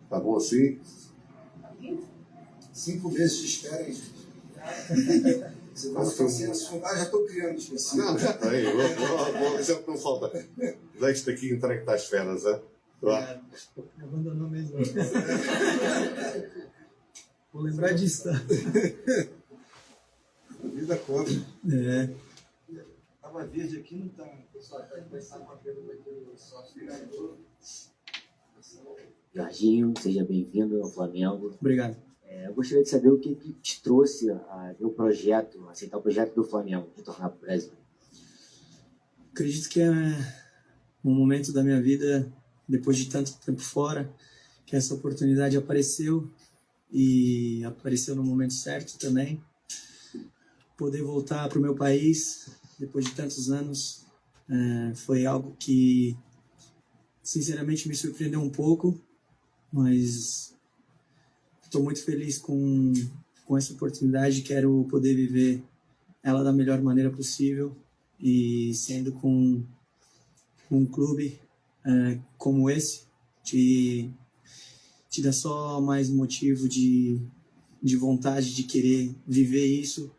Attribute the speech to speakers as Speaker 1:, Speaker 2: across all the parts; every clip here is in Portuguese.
Speaker 1: Tá bom assim?
Speaker 2: 5 meses de espera, hein, gente? Você vai ficar sem assuntar, já estou criando específico.
Speaker 1: Não, já está aí. Isso é o que não falta. Deixa-te aqui entregue às feras, é?
Speaker 3: Me abandonou mesmo. Vou lembrar disso, tá?
Speaker 2: Vida conta.
Speaker 3: É.
Speaker 2: Tava verde aqui, não tá. Pessoal, vai estar com a pergunta aqui do sócio ganhador.
Speaker 4: Jorginho, seja bem-vindo ao Flamengo.
Speaker 3: Obrigado.
Speaker 4: Eu gostaria de saber o que te trouxe a ver o projeto, aceitar o projeto do Flamengo, de tornar para o Brasil.
Speaker 3: Acredito que é um momento da minha vida, depois de tanto tempo fora, que essa oportunidade apareceu e apareceu no momento certo também. Poder voltar para o meu país, depois de tantos anos, foi algo que, sinceramente, me surpreendeu um pouco, mas estou muito feliz com essa oportunidade. Quero poder viver ela da melhor maneira possível e sendo com um clube como esse te dá só mais motivo de vontade de querer viver isso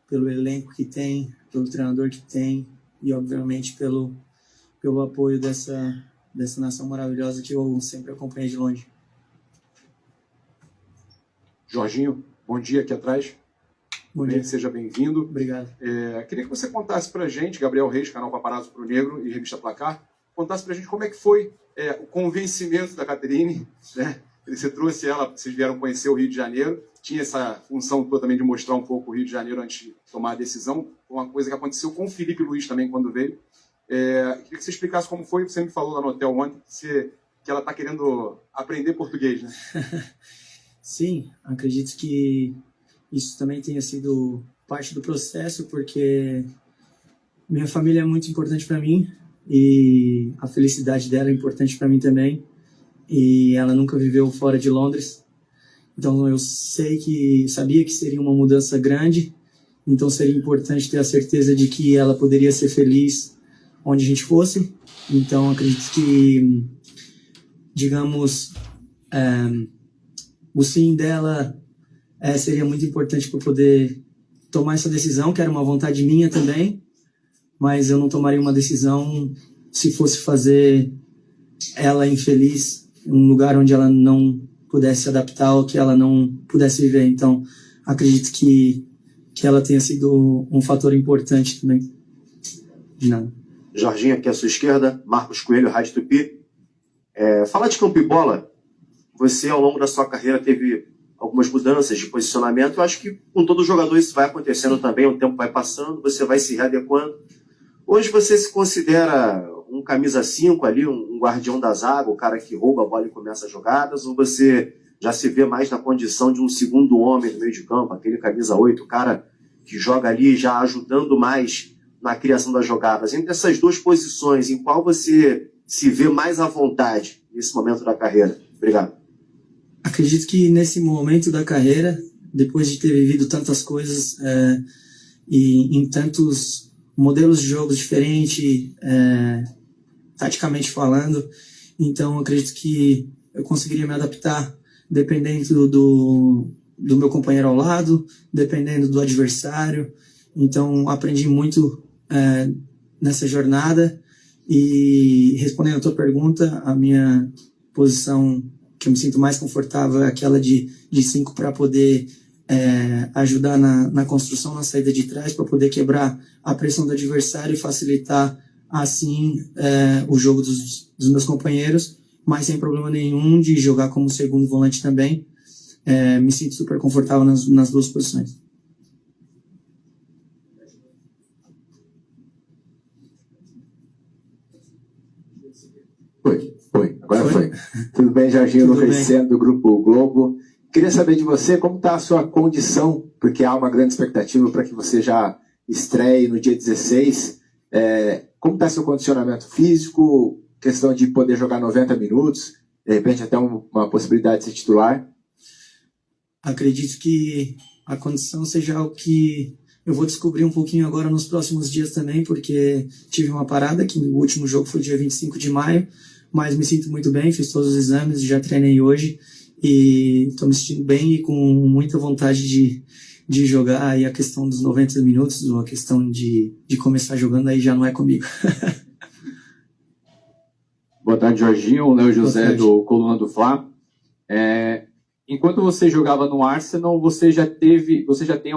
Speaker 3: pelo elenco que tem, pelo treinador que tem e obviamente pelo apoio dessa nação maravilhosa que eu sempre acompanhei de longe.
Speaker 5: Jorginho, bom dia aqui atrás.
Speaker 3: Bom dia.
Speaker 5: Seja bem-vindo.
Speaker 3: Obrigado.
Speaker 5: Queria que você contasse pra gente, Gabriel Reis, canal Paparazzo Pro Negro e Revista Placar, contasse pra gente como é que foi o convencimento da Catherine, né? Você trouxe ela, vocês vieram conhecer o Rio de Janeiro, tinha essa função toda também de mostrar um pouco o Rio de Janeiro antes de tomar a decisão, uma coisa que aconteceu com o Felipe Luiz também quando veio. Queria que você explicasse como foi, você me falou lá no hotel ontem, que ela está querendo aprender português, né?
Speaker 3: Sim, acredito que isso também tenha sido parte do processo, porque minha família é muito importante para mim e a felicidade dela é importante para mim também. E ela nunca viveu fora de Londres, então eu sabia que seria uma mudança grande, então seria importante ter a certeza de que ela poderia ser feliz onde a gente fosse. Então acredito que, digamos, o sim dela seria muito importante para poder tomar essa decisão, que era uma vontade minha também, mas eu não tomaria uma decisão se fosse fazer ela infeliz em um lugar onde ela não pudesse se adaptar ou que ela não pudesse viver. Então, acredito que ela tenha sido um fator importante também. De nada.
Speaker 6: Jorginho, aqui à sua esquerda, Marcos Coelho, Rádio Tupi. Fala de campo e bola. Você, ao longo da sua carreira, teve algumas mudanças de posicionamento. Eu acho que com todo jogador isso vai acontecendo também, o tempo vai passando, você vai se readequando. Hoje você se considera um camisa 5 ali, um guardião da zaga, o cara que rouba a bola e começa as jogadas, ou você já se vê mais na condição de um segundo homem no meio de campo, aquele camisa 8, o cara que joga ali já ajudando mais na criação das jogadas? Entre essas duas posições, em qual você se vê mais à vontade nesse momento da carreira? Obrigado.
Speaker 3: Acredito que nesse momento da carreira, depois de ter vivido tantas coisas e em tantos modelos de jogos diferentes, taticamente falando, então acredito que eu conseguiria me adaptar dependendo do meu companheiro ao lado, dependendo do adversário. Então aprendi muito nessa jornada. E respondendo a tua pergunta, a minha posição que eu me sinto mais confortável é aquela de 5 para poder ajudar na construção, na saída de trás, para poder quebrar a pressão do adversário e facilitar assim o jogo dos meus companheiros, mas sem problema nenhum de jogar como segundo volante também. Me sinto super confortável nas duas posições.
Speaker 7: Agora foi. Tudo bem, Jorginho? Lucas Seno, do Grupo Globo. Queria saber de você como está a sua condição, porque há uma grande expectativa para que você já estreie no dia 16. Como está seu condicionamento físico, questão de poder jogar 90 minutos, de repente até uma possibilidade de ser titular?
Speaker 3: Acredito que a condição seja algo que eu vou descobrir um pouquinho agora nos próximos dias também, porque tive uma parada, que o último jogo foi dia 25 de maio, mas me sinto muito bem, fiz todos os exames, já treinei hoje e estou me sentindo bem e com muita vontade de jogar. Aí a questão dos 90 minutos, ou a questão de começar jogando, aí já não é comigo.
Speaker 5: Boa tarde, Jorginho. O Léo José, do Coluna do Fla. Enquanto você jogava no Arsenal, você já tem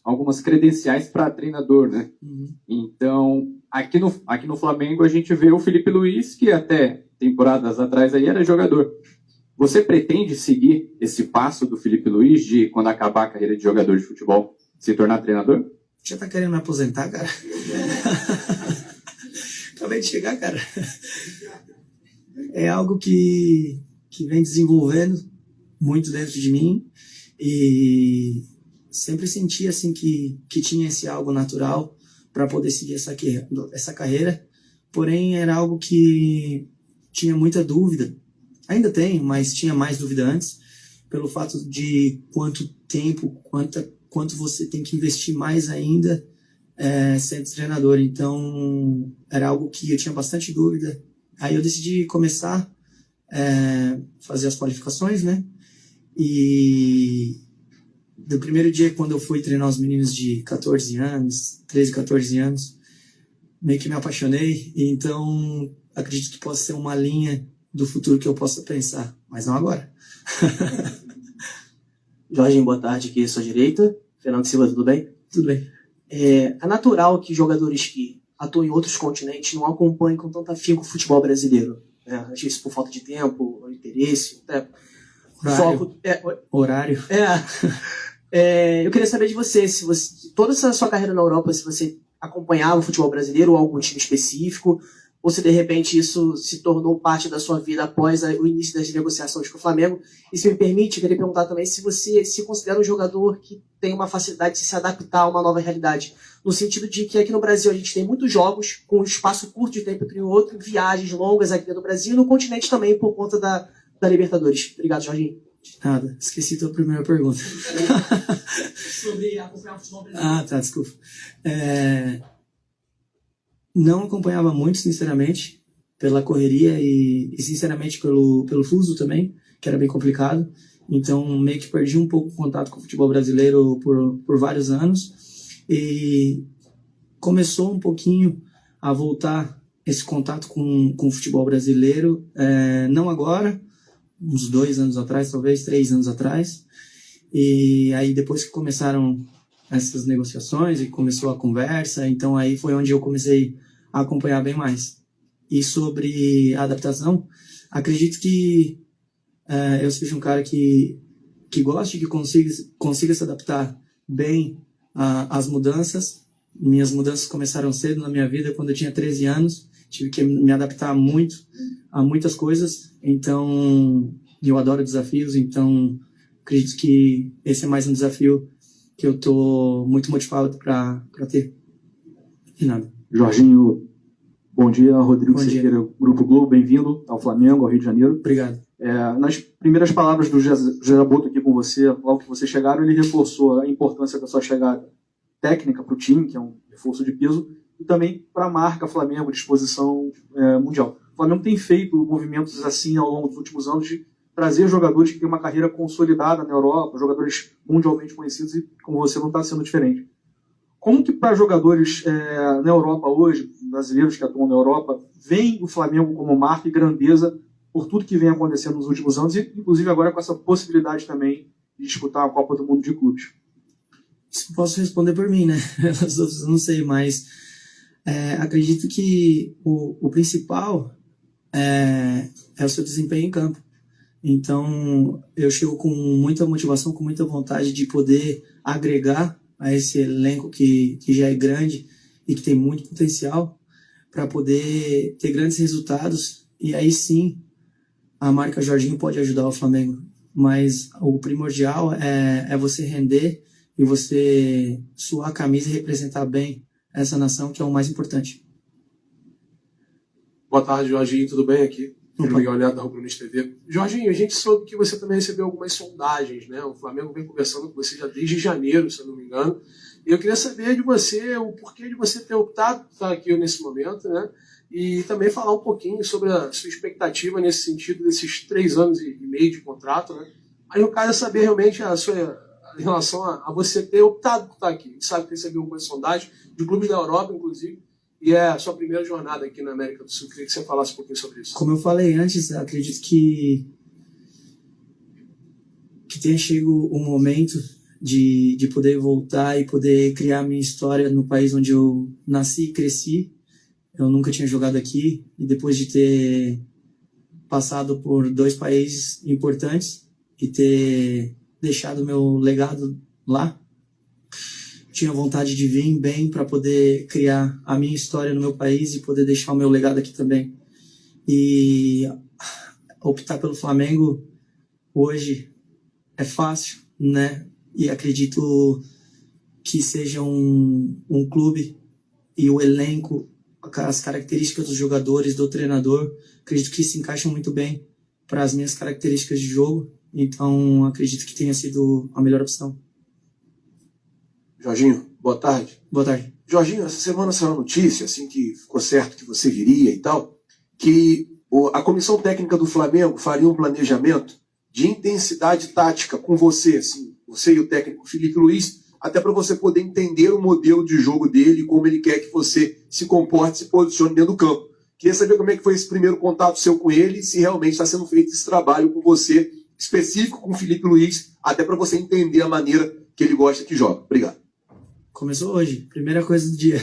Speaker 5: algumas credenciais para treinador, né?
Speaker 3: Uhum.
Speaker 5: Então, aqui no Flamengo, a gente vê o Felipe Luiz, que até temporadas atrás aí era jogador. Você pretende seguir esse passo do Felipe Luiz de, quando acabar a carreira de jogador de futebol, se tornar treinador?
Speaker 3: Já tá querendo me aposentar, cara? Acabei de chegar, cara. É algo que vem desenvolvendo muito dentro de mim e sempre senti assim que tinha esse algo natural para poder seguir essa carreira, porém era algo que tinha muita dúvida. Ainda tenho, mas tinha mais dúvida antes, pelo fato de quanto tempo, quanto você tem que investir mais ainda sendo treinador. Então, era algo que eu tinha bastante dúvida. Aí eu decidi começar a fazer as qualificações, né? E do primeiro dia, quando eu fui treinar os meninos de 14 anos, 13, 14 anos, meio que me apaixonei. E então, acredito que possa ser uma linha do futuro que eu possa pensar, mas não agora.
Speaker 8: Jorginho, boa tarde, aqui à sua direita. Fernando Silva, tudo bem?
Speaker 3: Tudo bem.
Speaker 8: É natural que jogadores que atuam em outros continentes não acompanhem com tanto afinco o futebol brasileiro. Às vezes por falta de tempo, interesse,
Speaker 3: Horário.
Speaker 8: Eu queria saber de você, se você, toda essa sua carreira na Europa, se você acompanhava o futebol brasileiro ou algum time específico, ou se de repente isso se tornou parte da sua vida após o início das negociações com o Flamengo. E se me permite, eu queria perguntar também se você se considera um jogador que tem uma facilidade de se adaptar a uma nova realidade, no sentido de que aqui no Brasil a gente tem muitos jogos com um espaço curto de tempo entre um outro, viagens longas aqui dentro do Brasil e no continente também por conta da Libertadores. Obrigado, Jorginho.
Speaker 3: Nada, esqueci tua primeira pergunta.
Speaker 8: Sobre acompanhar o futebol brasileiro.
Speaker 3: Ah, tá, desculpa. Não acompanhava muito, sinceramente, pela correria e sinceramente, pelo fuso também, que era bem complicado. Então, meio que perdi um pouco o contato com o futebol brasileiro por vários anos. E começou um pouquinho a voltar esse contato com o futebol brasileiro, não agora, uns 2 anos atrás, talvez 3 anos atrás. E aí, depois que começaram essas negociações e começou a conversa, então aí foi onde eu comecei a acompanhar bem mais. E sobre a adaptação, acredito que eu seja um cara que goste, que consiga se adaptar bem às mudanças. Minhas mudanças começaram cedo na minha vida, quando eu tinha 13 anos, tive que me adaptar muito a muitas coisas, então eu adoro desafios, então acredito que esse é mais um desafio que eu estou muito motivado para ter. E nada.
Speaker 9: Jorginho, bom dia. Rodrigo
Speaker 3: Bom dia.
Speaker 9: Sequeira, Grupo Globo, bem-vindo ao Flamengo, ao Rio de Janeiro.
Speaker 3: Obrigado.
Speaker 9: Nas primeiras palavras do José Boto aqui com você, logo que vocês chegaram, ele reforçou a importância da sua chegada técnica para o time, que é um reforço de peso, e também para a marca Flamengo, disposição mundial. O Flamengo tem feito movimentos assim ao longo dos últimos anos de trazer jogadores que têm uma carreira consolidada na Europa, jogadores mundialmente conhecidos, e com você não está sendo diferente. Como que para jogadores na Europa hoje, brasileiros que atuam na Europa, veem o Flamengo como marca e grandeza por tudo que vem acontecendo nos últimos anos, e inclusive agora com essa possibilidade também de disputar a Copa do Mundo de Clubes?
Speaker 3: Isso eu posso responder por mim, né? Os outros eu não sei, mas acredito que o principal é o seu desempenho em campo. Então, eu chego com muita motivação, com muita vontade de poder agregar a esse elenco que já é grande e que tem muito potencial para poder ter grandes resultados. E aí sim, a marca Jorginho pode ajudar o Flamengo. Mas o primordial é você render e você suar a camisa e representar bem essa nação, que é o mais importante.
Speaker 10: Boa tarde, Jorginho, tudo bem aqui?
Speaker 3: Opa.
Speaker 10: Miguel Leal da Rubro News TV. Jorginho, a gente soube que você também recebeu algumas sondagens, né? O Flamengo vem conversando com você já desde janeiro, se eu não me engano. E eu queria saber de você o porquê de você ter optado por estar aqui nesse momento, né? e também falar um pouquinho sobre a sua expectativa nesse sentido desses 3 anos e meio de contrato, né? Aí eu quero saber realmente em relação a você ter optado por estar aqui. A gente sabe que recebeu algumas sondagens de clubes da Europa, inclusive, e é a sua primeira jornada aqui na América do Sul. Queria que você falasse um pouquinho sobre isso.
Speaker 3: Como eu falei antes, acredito que tenha chegado o momento de poder voltar e poder criar minha história no país onde eu nasci e cresci. Eu nunca tinha jogado aqui, e depois de ter passado por 2 países importantes e ter deixado meu legado lá, tinha vontade de vir bem para poder criar a minha história no meu país e poder deixar o meu legado aqui também. E optar pelo Flamengo hoje é fácil, né? E acredito que seja um clube e o elenco, as características dos jogadores, do treinador, acredito que se encaixam muito bem para as minhas características de jogo. Então, acredito que tenha sido a melhor opção.
Speaker 10: Jorginho, boa tarde.
Speaker 3: Boa tarde.
Speaker 10: Jorginho, essa semana saiu uma notícia, assim que ficou certo que você viria e tal, que a comissão técnica do Flamengo faria um planejamento de intensidade tática com você, assim, você e o técnico Felipe Luiz, até para você poder entender o modelo de jogo dele, como ele quer que você se comporte, se posicione dentro do campo. Queria saber como é que foi esse primeiro contato seu com ele, e se realmente está sendo feito esse trabalho com você, específico com o Felipe Luiz, até para você entender a maneira que ele gosta que joga. Obrigado.
Speaker 3: Começou hoje, primeira coisa do dia.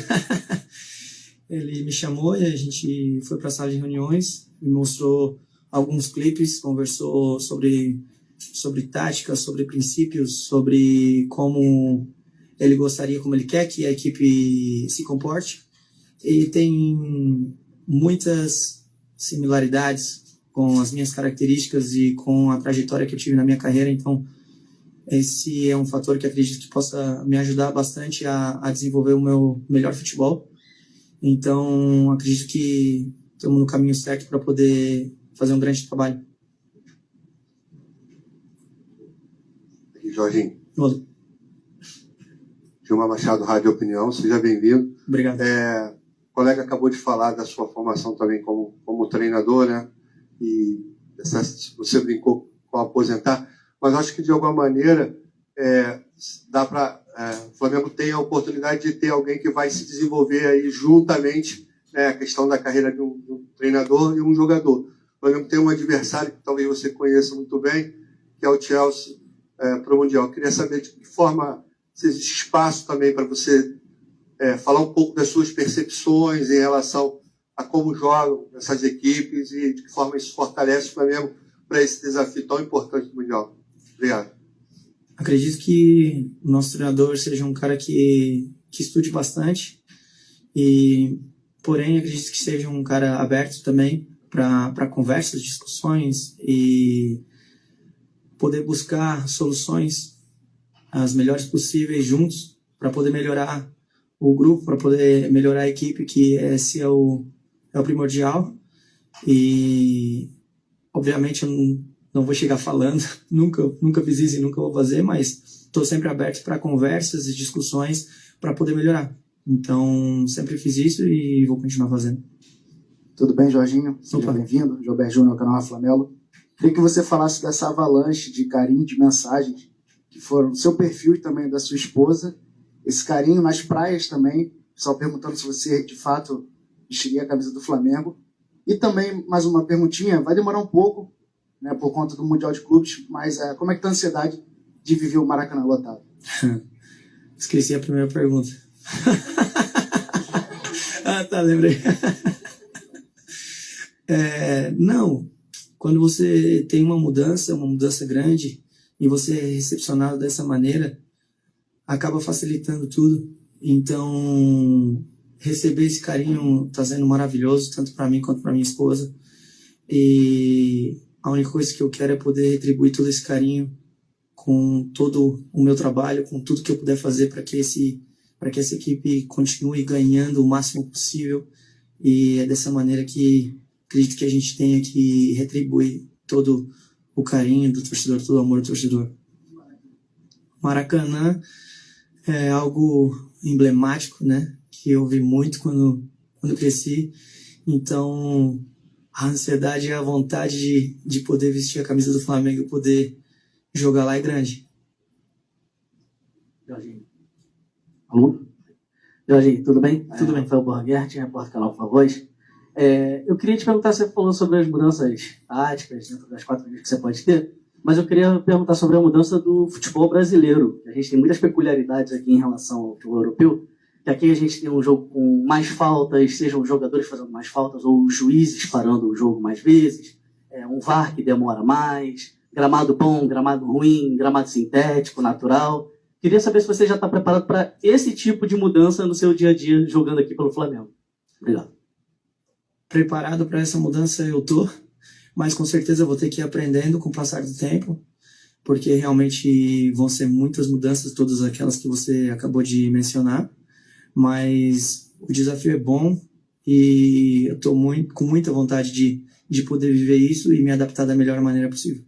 Speaker 3: Ele me chamou e a gente foi para a sala de reuniões, me mostrou alguns clipes, conversou sobre tática, sobre princípios, sobre como ele gostaria, como ele quer que a equipe se comporte. E tem muitas similaridades com as minhas características e com a trajetória que eu tive na minha carreira, então esse é um fator que acredito que possa me ajudar bastante a desenvolver o meu melhor futebol. Então, acredito que estamos no caminho certo para poder fazer um grande trabalho.
Speaker 1: Aqui, Jorginho.
Speaker 3: Olá.
Speaker 1: Gilmar Machado, Rádio Opinião, seja bem-vindo.
Speaker 3: Obrigado.
Speaker 1: O colega acabou de falar da sua formação também como treinador, né? E você brincou com aposentar, mas acho que de alguma maneira dá para o Flamengo tem a oportunidade de ter alguém que vai se desenvolver aí juntamente, né, a questão da carreira de um treinador e um jogador. O Flamengo tem um adversário que talvez você conheça muito bem, que é o Chelsea para o Mundial. Eu queria saber de que forma se existe espaço também para você falar um pouco das suas percepções em relação a como jogam essas equipes e de que forma isso fortalece o Flamengo para esse desafio tão importante do Mundial. Obrigado.
Speaker 3: Acredito que o nosso treinador seja um cara que estude bastante, porém acredito que seja um cara aberto também para conversas, discussões e poder buscar soluções as melhores possíveis juntos para poder melhorar o grupo, para poder melhorar a equipe, que esse é o primordial. E obviamente eu não vou chegar falando, nunca fiz isso e nunca vou fazer, mas estou sempre aberto para conversas e discussões para poder melhorar. Então, sempre fiz isso e vou continuar fazendo.
Speaker 2: Tudo bem, Jorginho? Seja bem-vindo. Gilberto Júnior, canal Flamelo. Queria que você falasse dessa avalanche de carinho, de mensagens que foram do seu perfil e também da sua esposa. Esse carinho nas praias também, só perguntando se você, de fato, vestiria a camisa do Flamengo. E também, mais uma perguntinha, vai demorar um pouco, né, por conta do Mundial de Clubes, mas como é que tá a ansiedade de viver o Maracanã lotado?
Speaker 3: Esqueci a primeira pergunta. Tá, lembrei. Não, quando você tem uma mudança grande, e você é recepcionado dessa maneira, acaba facilitando tudo. Então, receber esse carinho está sendo maravilhoso, tanto para mim quanto para minha esposa. E a única coisa que eu quero é poder retribuir todo esse carinho com todo o meu trabalho, com tudo que eu puder fazer para que essa equipe continue ganhando o máximo possível. E é dessa maneira que acredito que a gente tenha que retribuir todo o carinho do torcedor, todo o amor do torcedor. Maracanã é algo emblemático, né? Que eu vi muito quando cresci. Então, a ansiedade e a vontade de poder vestir a camisa do Flamengo e poder jogar lá é grande.
Speaker 11: Jorginho. Alô? Jorginho, tudo bem?
Speaker 3: Tudo bem.
Speaker 11: Rafael Borghetti, repórter do canal Por Voz. Eu queria te perguntar, você falou sobre as mudanças táticas dentro das 4 linhas que você pode ter, mas eu queria perguntar sobre a mudança do futebol brasileiro. A gente tem muitas peculiaridades aqui em relação ao futebol europeu, que aqui a gente tem um jogo com mais faltas, sejam os jogadores fazendo mais faltas ou os juízes parando o jogo mais vezes, um VAR que demora mais, gramado bom, gramado ruim, gramado sintético, natural. Queria saber se você já está preparado para esse tipo de mudança no seu dia a dia jogando aqui pelo Flamengo. Obrigado.
Speaker 3: Preparado para essa mudança eu tô, mas com certeza eu vou ter que ir aprendendo com o passar do tempo, porque realmente vão ser muitas mudanças, todas aquelas que você acabou de mencionar, mas o desafio é bom e eu estou com muita vontade de poder viver isso e me adaptar da melhor maneira possível.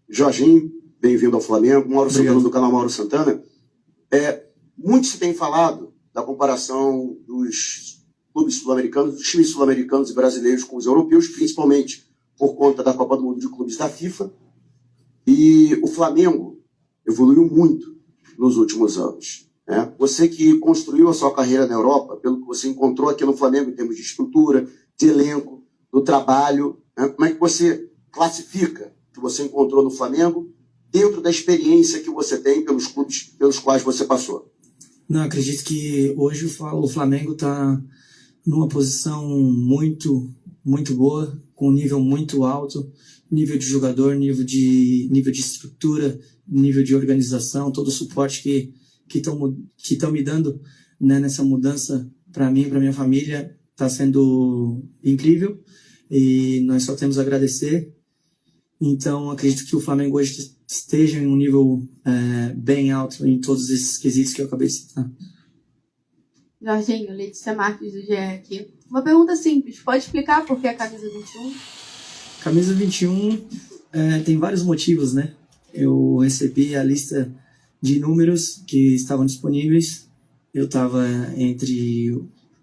Speaker 12: Jorginho, bem-vindo ao Flamengo. Mauro Santana, do canal Mauro Santana. Muito se tem falado da comparação dos clubes sul-americanos, dos times sul-americanos e brasileiros com os europeus, principalmente por conta da Copa do Mundo de Clubes da FIFA. E o Flamengo evoluiu muito nos últimos anos. Né? Você que construiu a sua carreira na Europa, pelo que você encontrou aqui no Flamengo em termos de estrutura, de elenco, do trabalho, né? Como é que você classifica o que você encontrou no Flamengo dentro da experiência que você tem pelos clubes pelos quais você passou?
Speaker 3: Não, acredito que hoje o Flamengo está numa posição muito, muito boa, com um nível muito alto, nível de jogador, nível de estrutura, nível de organização, todo o suporte que estão me dando, né, nessa mudança para mim, para minha família, está sendo incrível e nós só temos a agradecer. Então, acredito que o Flamengo hoje esteja em um nível bem alto em todos esses quesitos que eu acabei de citar.
Speaker 13: Jorginho, Letícia Marques do GE aqui. Uma pergunta simples, pode explicar por que a camisa 21?
Speaker 3: Camisa 21 tem vários motivos, né? Eu recebi a lista de números que estavam disponíveis, eu estava entre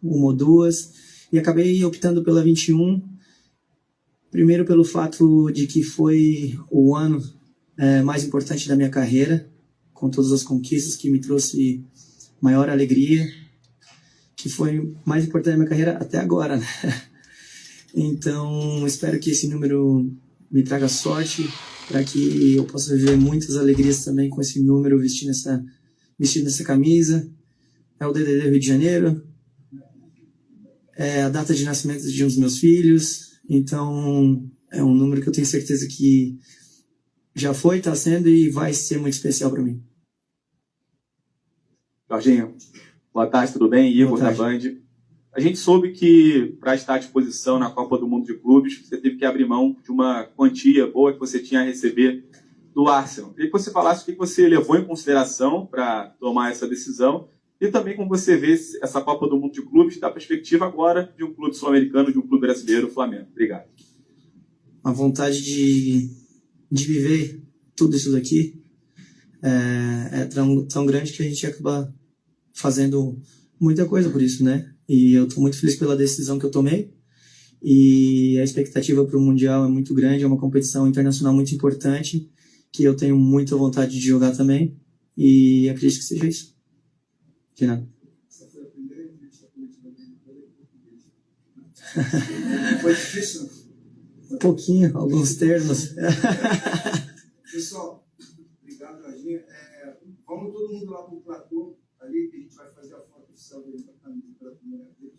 Speaker 3: uma ou duas e acabei optando pela 21, primeiro pelo fato de que foi o ano mais importante da minha carreira, com todas as conquistas que me trouxe maior alegria, que foi mais importante da minha carreira até agora, né? Então, espero que esse número me traga sorte para que eu possa viver muitas alegrias também com esse número vestindo essa camisa. É o DDD Rio de Janeiro, é a data de nascimento de um dos meus filhos, então é um número que eu tenho certeza que já foi, está sendo e vai ser muito especial para mim.
Speaker 14: Jorginho, boa tarde, tudo bem? Igor da Band. A gente soube que, para estar à disposição na Copa do Mundo de Clubes, você teve que abrir mão de uma quantia boa que você tinha a receber do Arsenal. Queria que você falasse o que você levou em consideração para tomar essa decisão e também como você vê essa Copa do Mundo de Clubes da perspectiva agora de um clube sul-americano, de um clube brasileiro, o Flamengo. Obrigado.
Speaker 3: A vontade de viver tudo isso daqui é tão grande que a gente acaba fazendo muita coisa por isso, né? E eu estou muito feliz pela decisão que eu tomei e a expectativa para o Mundial é muito grande, é uma competição internacional muito importante que eu tenho muita vontade de jogar também e acredito que seja isso. De nada.
Speaker 2: Foi difícil?
Speaker 3: Um pouquinho, alguns termos.
Speaker 2: Pessoal, obrigado, Jorginho. Vamos todo mundo lá para o platô ali, que a gente vai fazer a foto oficial dele para a camisa pela primeira vez.